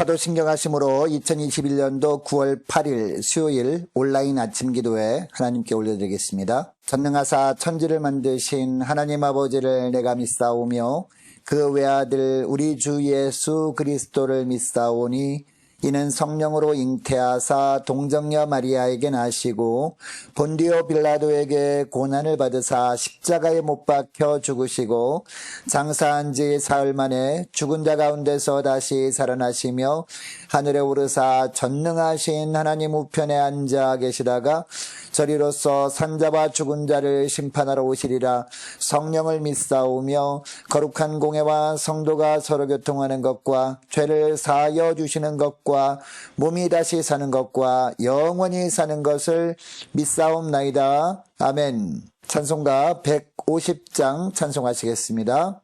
사도신경하심으로 2021년도 9월 8일 수요일 온라인 아침 기도회 하나님께 올려드리겠습니다. 전능하사 천지를 만드신 하나님 아버지를 내가 믿사오며 그 외아들 우리 주 예수 그리스도를 믿사오니 이는 성령으로 잉태하사 동정녀 마리아에게 나시고 본디오 빌라도에게 고난을 받으사 십자가에 못 박혀 죽으시고 장사한 지 사흘 만에 죽은 자 가운데서 다시 살아나시며 하늘에 오르사 전능하신 하나님 우편에 앉아 계시다가 저리로서 산자와 죽은 자를 심판하러 오시리라. 성령을 믿사오며 거룩한 공회와 성도가 서로 교통하는 것과 죄를 사하여 주시는 것과 몸이 다시 사는 것과 영원히 사는 것을 믿사옵나이다. 아멘. 찬송가 150장 찬송하시겠습니다.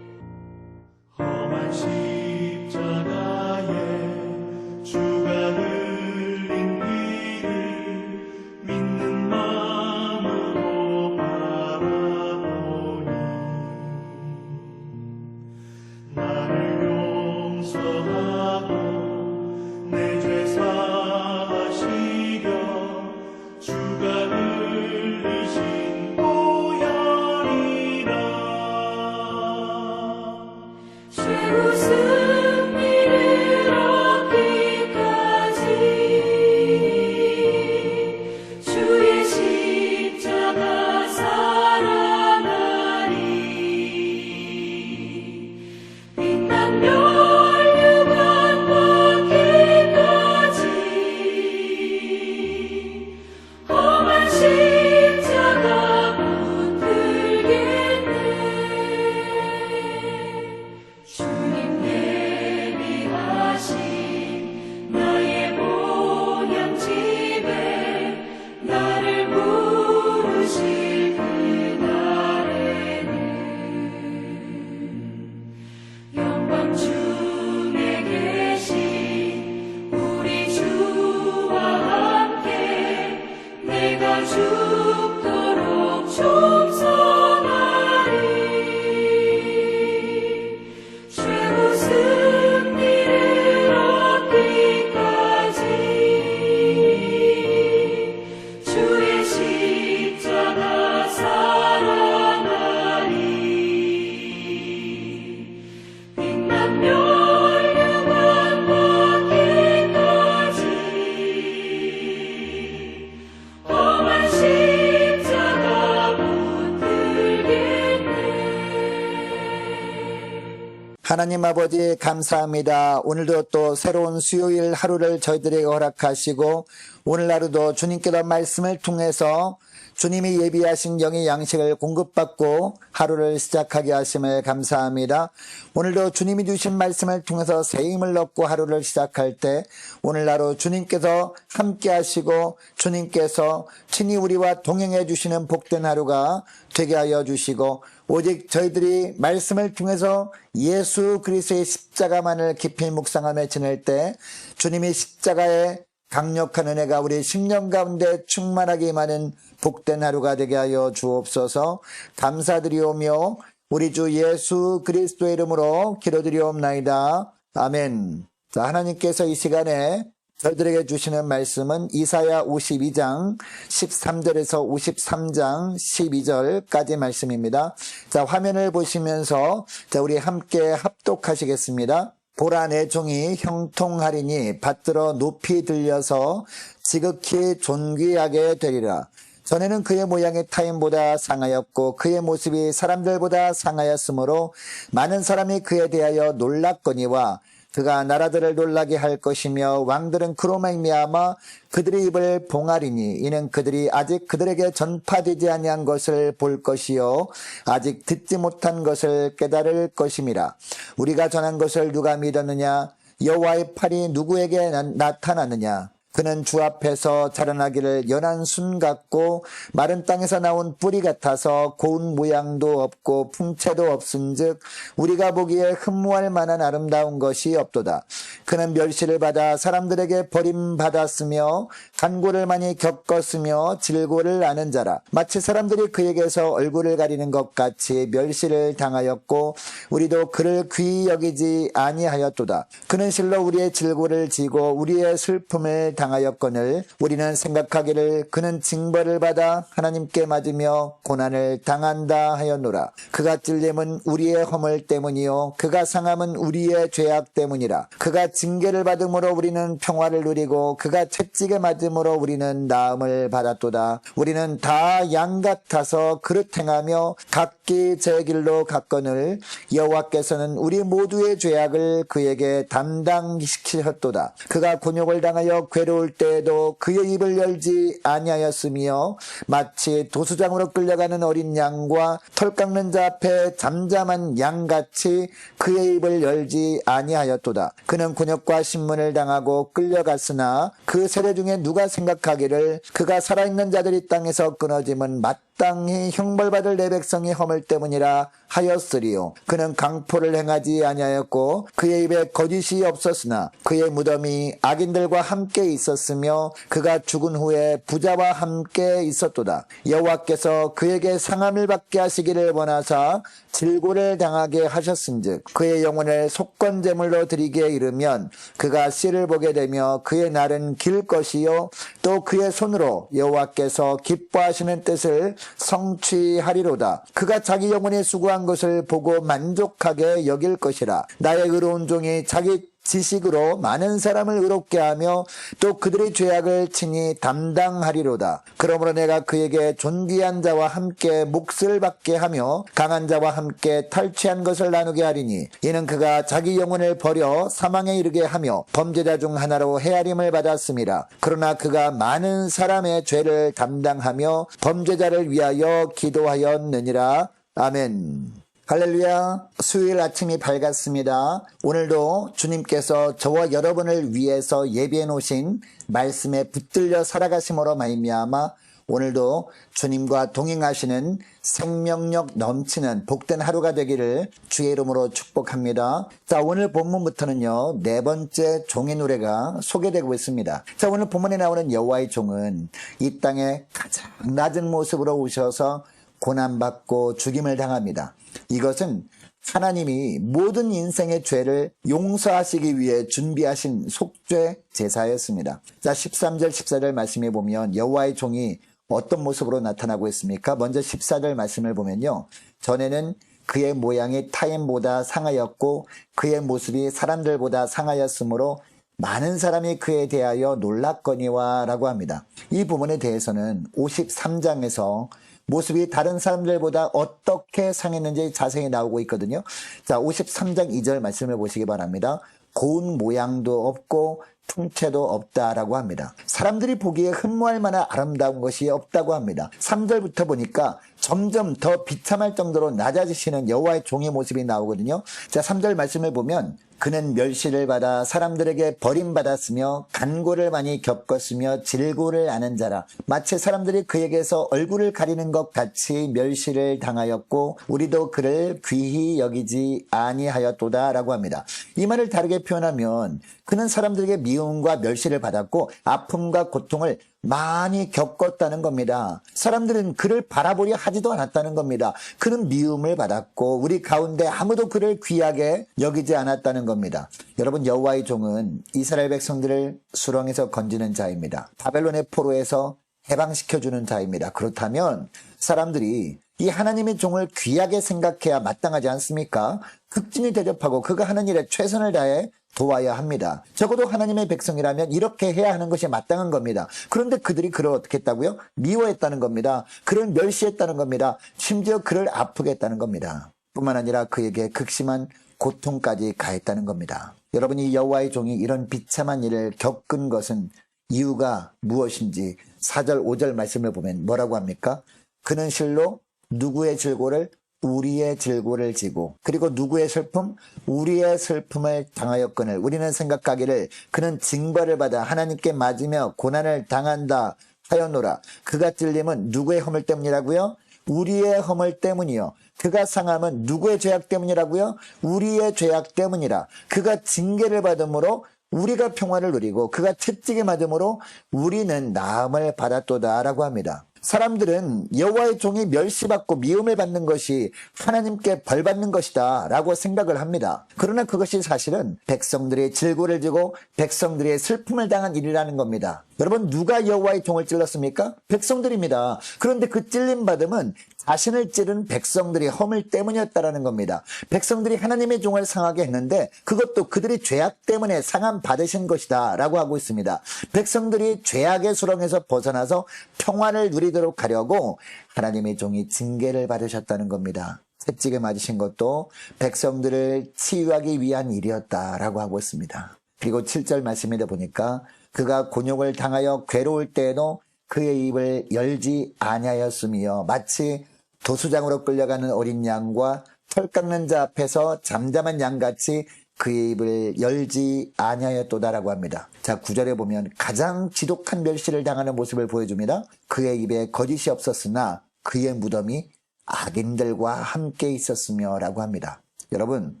하나님 아버지 감사합니다. 오늘도 또 새로운 수요일 하루를 저희들에게 허락하시고 오늘 하루도 주님께서 말씀을 통해서 주님이 예비하신 영의 양식을 공급받고 하루를 시작하게 하심을 감사합니다. 오늘도 주님이 주신 말씀을 통해서 새 힘을 얻고 하루를 시작할 때 오늘 하루 주님께서 함께 하시고 주님께서 친히 우리와 동행해 주시는 복된 하루가 되게 하여 주시고 오직 저희들이 말씀을 통해서 예수 그리스도의 십자가만을 깊이 묵상하며 지낼 때 주님이 십자가의 강력한 은혜가 우리 심령 가운데 충만하게 임하는 복된 하루가 되게 하여 주옵소서. 감사드리오며 우리 주 예수 그리스도의 이름으로 기도드리옵나이다. 아멘. 자, 하나님께서 이 시간에 저희들에게 주시는 말씀은 이사야 52장 13절에서 53장 12절까지 말씀입니다. 자, 화면을 보시면서 우리 함께 합독하시겠습니다. 보라 내 종이 형통하리니 받들어 높이 들려서 지극히 존귀하게 되리라. 전에는 그의 모양이 타인보다 상하였고 그의 모습이 사람들보다 상하였으므로 많은 사람이 그에 대하여 놀랐거니와 그가 나라들을 놀라게 할 것이며 왕들은 그로 말미암아 그들의 입을 봉하리니 이는 그들이 아직 그들에게 전파되지 아니한 것을 볼 것이요 아직 듣지 못한 것을 깨달을 것임이라. 우리가 전한 것을 누가 믿었느냐? 여호와의 팔이 누구에게 나타나느냐? 그는 주 앞에서 자라나기를 연한 순 같고 마른 땅에서 나온 뿌리 같아서 고운 모양도 없고 풍채도 없은즉 우리가 보기에 흠모할 만한 아름다운 것이 없도다. 그는 멸시를 받아 사람들에게 버림받았으며 간고를 많이 겪었으며 질고를 아는 자라. 마치 사람들이 그에게서 얼굴을 가리는 것 같이 멸시를 당하였고 우리도 그를 귀히 여기지 아니하였도다. 그는 실로 우리의 질고를 지고 우리의 슬픔을 당하였거늘 우리는 생각하기를 그는 징벌을 받아 하나님께 맞으며 고난을 당한다 하였노라. 그가 찔림은 우리의 허물 때문이요 그가 상함은 우리의 죄악 때문이라. 그가 징계를 받음으로 우리는 평화를 누리고 그가 채찍에 맞음으로 우리는 나음을 받았도다. 우리는 다 양 같아서 그릇 행하며 각기 제 길로 갔거늘 여호와께서는 우리 모두의 죄악을 그에게 담당시키셨도다. 그가 곤욕을 당하여 괴로울 때에도 그의 입을 열지 아니하였으며 마치 도수장으로 끌려가는 어린 양과 털 깎는 자 앞에 잠잠한 양같이 그의 입을 열지 아니하였도다. 그는 곤욕과 신문을 당하고 끌려갔으나 그 세대 중에 누가 생각하기를 그가 살아있는 자들이 땅에서 끊어짐은 마땅히 형벌받을 내 백성의 허물 때문이라 하였으리요. 그는 강포를 행하지 아니하였고 그의 입에 거짓이 없었으나 그의 무덤이 악인들과 함께 있었으며 그가 죽은 후에 부자와 함께 있었도다. 여호와께서 그에게 상함을 받게 하시기를 원하사 질고를 당하게 하셨은즉 그의 영혼을 속건제물로 드리게 이르면 그가 씨를 보게 되며 그의 날은 길 것이요 또 그의 손으로 여호와께서 기뻐하시는 뜻을 성취하리로다. 그가 자기 영혼이 수고한 것을 보고 만족하게 여길 것이라. 나의 의로운 종이 자기 지식으로 많은 사람을 의롭게 하며 또 그들의 죄악을 친히 담당하리로다. 그러므로 내가 그에게 존귀한 자와 함께 몫을 받게 하며 강한 자와 함께 탈취한 것을 나누게 하리니 이는 그가 자기 영혼을 버려 사망에 이르게 하며 범죄자 중 하나로 헤아림을 받았음이라. 그러나 그가 많은 사람의 죄를 담당하며 범죄자를 위하여 기도하였느니라. 아멘. 할렐루야. 수요일 아침이 밝았습니다. 오늘도 주님께서 저와 여러분을 위해서 예비해 놓으신 말씀에 붙들려 살아가심으로 말미암아 오늘도 주님과 동행하시는 생명력 넘치는 복된 하루가 되기를 주의 이름으로 축복합니다. 자, 오늘 본문부터는요 4번째 종의 노래가 소개되고 있습니다. 자, 오늘 본문에 나오는 여호와의 종은 이 땅에 가장 낮은 모습으로 오셔서 고난받고 죽임을 당합니다. 이것은 하나님이 모든 인생의 죄를 용서하시기 위해 준비하신 속죄 제사였습니다. 자, 13절 14절 말씀해 보면 여호와의 종이 어떤 모습으로 나타나고 있습니까? 먼저 14절 말씀을 보면요. 전에는 그의 모양이 타인보다 상하였고 그의 모습이 사람들보다 상하였으므로 많은 사람이 그에 대하여 놀랐거니와 라고 합니다. 이 부분에 대해서는 53장에서 모습이 다른 사람들보다 어떻게 상했는지 자세히 나오고 있거든요. 자, 53장 2절 말씀을 보시기 바랍니다. 고운 모양도 없고 풍채도 없다라고 합니다. 사람들이 보기에 흠모할 만한 아름다운 것이 없다고 합니다. 3절부터 보니까 점점 더 비참할 정도로 낮아지시는 여호와의 종의 모습이 나오거든요. 자, 3절 말씀을 보면 그는 멸시를 받아 사람들에게 버림받았으며 간고를 많이 겪었으며 질고를 아는 자라. 마치 사람들이 그에게서 얼굴을 가리는 것 같이 멸시를 당하였고 우리도 그를 귀히 여기지 아니하였도다 라고 합니다. 이 말을 다르게 표현하면 그는 사람들에게 미움과 멸시를 받았고 아픔과 고통을 많이 겪었다는 겁니다. 사람들은 그를 바라보려 하지도 않았다는 겁니다. 그는 미움을 받았고 우리 가운데 아무도 그를 귀하게 여기지 않았다는 겁니다. 여러분, 여호와의 종은 이스라엘 백성들을 수렁에서 건지는 자입니다. 바벨론의 포로에서 해방시켜주는 자입니다. 그렇다면 사람들이 이 하나님의 종을 귀하게 생각해야 마땅하지 않습니까? 극진히 대접하고 그가 하는 일에 최선을 다해 도와야 합니다. 적어도 하나님의 백성이라면 이렇게 해야 하는 것이 마땅한 겁니다. 그런데 그들이 그를 어떻게 했다고요? 미워했다는 겁니다. 그를 멸시했다는 겁니다. 심지어 그를 아프게 했다는 겁니다. 뿐만 아니라 그에게 극심한 고통까지 가했다는 겁니다. 여러분이 여호와의 종이 이런 비참한 일을 겪은 것은 이유가 무엇인지 4절 5절 말씀을 보면 뭐라고 합니까? 그는 실로 누구의 질고를 우리의 질고를 지고 그리고 누구의 슬픔 우리의 슬픔을 당하였거늘 우리는 생각하기를 그는 징벌을 받아 하나님께 맞으며 고난을 당한다 하였노라. 그가 찔림은 누구의 허물 때문이라고요? 우리의 허물 때문이요. 그가 상함은 누구의 죄악 때문이라고요? 우리의 죄악 때문이라. 그가 징계를 받음으로 우리가 평화를 누리고 그가 채찍에 맞음으로 우리는 나음을 받았도다 라고 합니다. 사람들은 여호와의 종이 멸시받고 미움을 받는 것이 하나님께 벌받는 것이다 라고 생각을 합니다. 그러나 그것이 사실은 백성들의 질고를 지고 백성들의 슬픔을 당한 일이라는 겁니다. 여러분, 누가 여호와의 종을 찔렀습니까? 백성들입니다. 그런데 그 찔림받음은 자신을 찌른 백성들의 허물 때문이었다라는 겁니다. 백성들이 하나님의 종을 상하게 했는데 그것도 그들이 죄악 때문에 상함 받으신 것이다 라고 하고 있습니다. 백성들이 죄악의 수렁에서 벗어나서 평화를 누리도록 하려고 하나님의 종이 징계를 받으셨다는 겁니다. 채찍에 맞으신 것도 백성들을 치유하기 위한 일이었다라고 하고 있습니다. 그리고 7절 말씀에 보니까 그가 곤욕을 당하여 괴로울 때에도 그의 입을 열지 아니하였으며 마치 도수장으로 끌려가는 어린 양과 털 깎는 자 앞에서 잠잠한 양같이 그의 입을 열지 아니하였도다라고 합니다. 자, 9절에 보면 가장 지독한 멸시를 당하는 모습을 보여줍니다. 그의 입에 거짓이 없었으나 그의 무덤이 악인들과 함께 있었으며 라고 합니다. 여러분,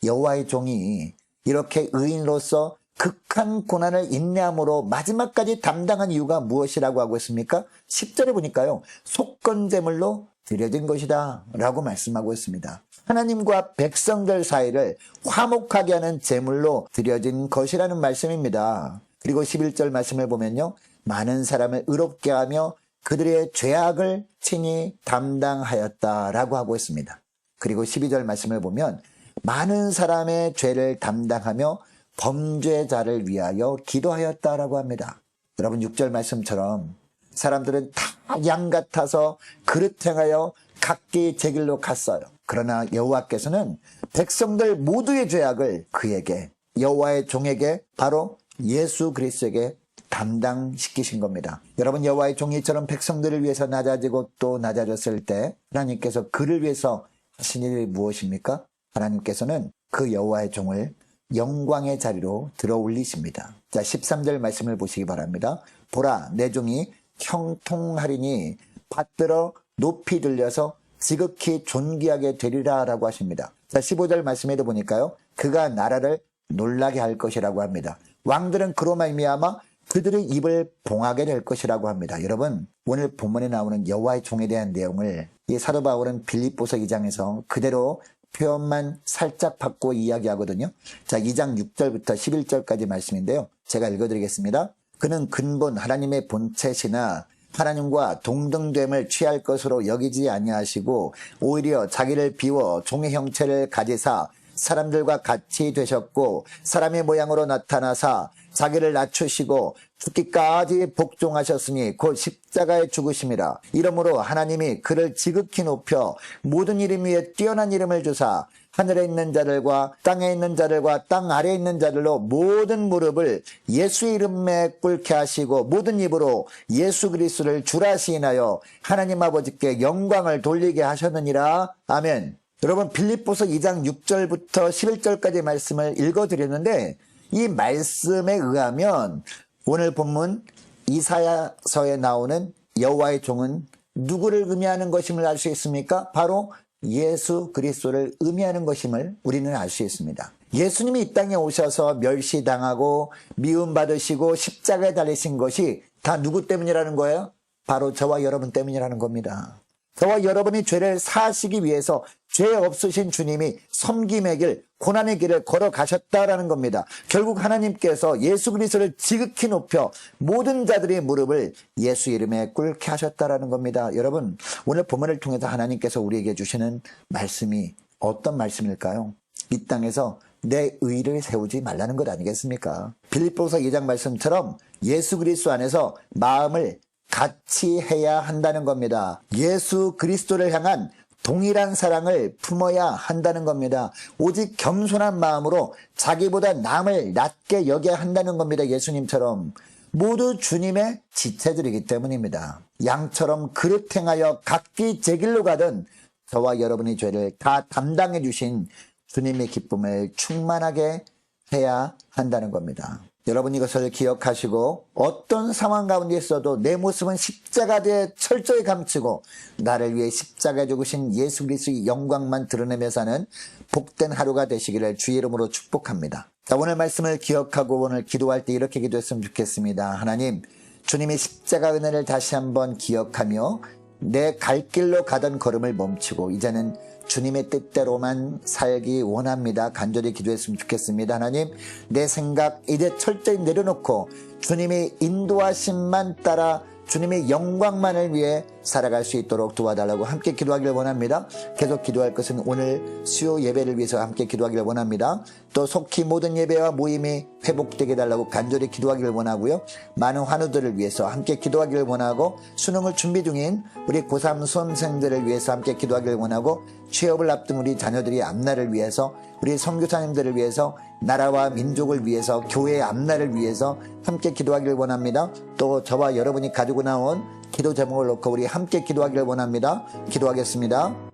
여호와의 종이 이렇게 의인으로서 극한 고난을 인내함으로 마지막까지 담당한 이유가 무엇이라고 하고 있습니까? 10절에 보니까요, 속건제물로 드려진 것이다 라고 말씀하고 있습니다. 하나님과 백성들 사이를 화목하게 하는 제물로 드려진 것이라는 말씀입니다. 그리고 11절 말씀을 보면요, 많은 사람을 의롭게 하며 그들의 죄악을 친히 담당하였다라고 하고 있습니다. 그리고 12절 말씀을 보면 많은 사람의 죄를 담당하며 범죄자를 위하여 기도하였다라고 합니다. 여러분, 6절 말씀처럼 사람들은 다 양 같아서 그릇 행하여 각기 제 길로 갔어요. 그러나 여호와께서는 백성들 모두의 죄악을 그에게, 여호와의 종에게, 바로 예수 그리스도에게 담당시키신 겁니다. 여러분, 여호와의 종이 이처럼 백성들을 위해서 낮아지고 또 낮아졌을 때 하나님께서 그를 위해서 하신 일이 무엇입니까? 하나님께서는 그 여호와의 종을 영광의 자리로 들어 올리십니다. 자, 13절 말씀을 보시기 바랍니다. 보라, 내 종이 형통하리니 받들어 높이 들려서 지극히 존귀하게 되리라 라고 하십니다. 자, 15절 말씀에도 보니까요, 그가 나라를 놀라게 할 것이라고 합니다. 왕들은 그로 말미암아 그들의 입을 봉하게 될 것이라고 합니다. 여러분, 오늘 본문에 나오는 여호와의 종에 대한 내용을 이 사도 바울은 빌립보서 2장에서 그대로 표현만 살짝 바꿔 이야기하거든요. 자, 2장 6절부터 11절까지 말씀인데요, 제가 읽어드리겠습니다. 그는 근본 하나님의 본체시나 하나님과 동등됨을 취할 것으로 여기지 아니하시고 오히려 자기를 비워 종의 형체를 가지사 사람들과 같이 되셨고 사람의 모양으로 나타나사 자기를 낮추시고 죽기까지 복종하셨으니 곧 십자가에 죽으심이라. 이러므로 하나님이 그를 지극히 높여 모든 이름 위에 뛰어난 이름을 주사 하늘에 있는 자들과 땅에 있는 자들과 땅 아래에 있는 자들로 모든 무릎을 예수 이름에 꿇게 하시고 모든 입으로 예수 그리스도를 주라 시인하여 하나님 아버지께 영광을 돌리게 하셨느니라. 아멘. 여러분, 빌립보서 2장 6절부터 11절까지 말씀을 읽어드렸는데 이 말씀에 의하면 오늘 본문 이사야서에 나오는 여호와의 종은 누구를 의미하는 것임을 알 수 있습니까? 바로 예수 그리스도를 의미하는 것임을 우리는 알 수 있습니다. 예수님이 이 땅에 오셔서 멸시당하고 미움받으시고 십자가에 달리신 것이 다 누구 때문이라는 거예요? 바로 저와 여러분 때문이라는 겁니다. 저와 여러분이 죄를 사하시기 위해서 죄 없으신 주님이 섬김의 길, 고난의 길을 걸어가셨다라는 겁니다. 결국 하나님께서 예수 그리스도를 지극히 높여 모든 자들의 무릎을 예수 이름에 꿇게 하셨다라는 겁니다. 여러분, 오늘 본문을 통해서 하나님께서 우리에게 주시는 말씀이 어떤 말씀일까요? 이 땅에서 내 의를 세우지 말라는 것 아니겠습니까? 빌립보서 2장 말씀처럼 예수 그리스도 안에서 마음을 같이 해야 한다는 겁니다. 예수 그리스도를 향한 동일한 사랑을 품어야 한다는 겁니다. 오직 겸손한 마음으로 자기보다 남을 낮게 여겨야 한다는 겁니다. 예수님처럼. 모두 주님의 지체들이기 때문입니다. 양처럼 그릇 행하여 각기 제 길로 가든 저와 여러분의 죄를 다 담당해 주신 주님의 기쁨을 충만하게 해야 한다는 겁니다. 여러분, 이것을 기억하시고 어떤 상황 가운데 있어도 내 모습은 십자가에 철저히 감추고 나를 위해 십자가에 죽으신 예수 그리스도의 영광만 드러내며 사는 복된 하루가 되시기를 주의 이름으로 축복합니다. 자, 오늘 말씀을 기억하고 오늘 기도할 때 이렇게 기도했으면 좋겠습니다. 하나님, 주님의 십자가 은혜를 다시 한번 기억하며 내 갈 길로 가던 걸음을 멈추고 이제는 주님의 뜻대로만 살기 원합니다. 간절히 기도했으면 좋겠습니다. 하나님, 내 생각 이제 철저히 내려놓고 주님의 인도하심만 따라 주님의 영광만을 위해 살아갈 수 있도록 도와달라고 함께 기도하기를 원합니다. 계속 기도할 것은 오늘 수요 예배를 위해서 함께 기도하기를 원합니다. 또 속히 모든 예배와 모임이 회복되게 달라고 간절히 기도하기를 원하고요. 많은 환우들을 위해서 함께 기도하기를 원하고 수능을 준비 중인 우리 고3 수험생들을 위해서 함께 기도하기를 원하고 취업을 앞둔 우리 자녀들이 앞날을 위해서 우리 선교사님들을 위해서 나라와 민족을 위해서 교회의 앞날을 위해서 함께 기도하기를 원합니다. 또 저와 여러분이 가지고 나온 기도 제목을 놓고 우리 함께 기도하기를 원합니다. 기도하겠습니다.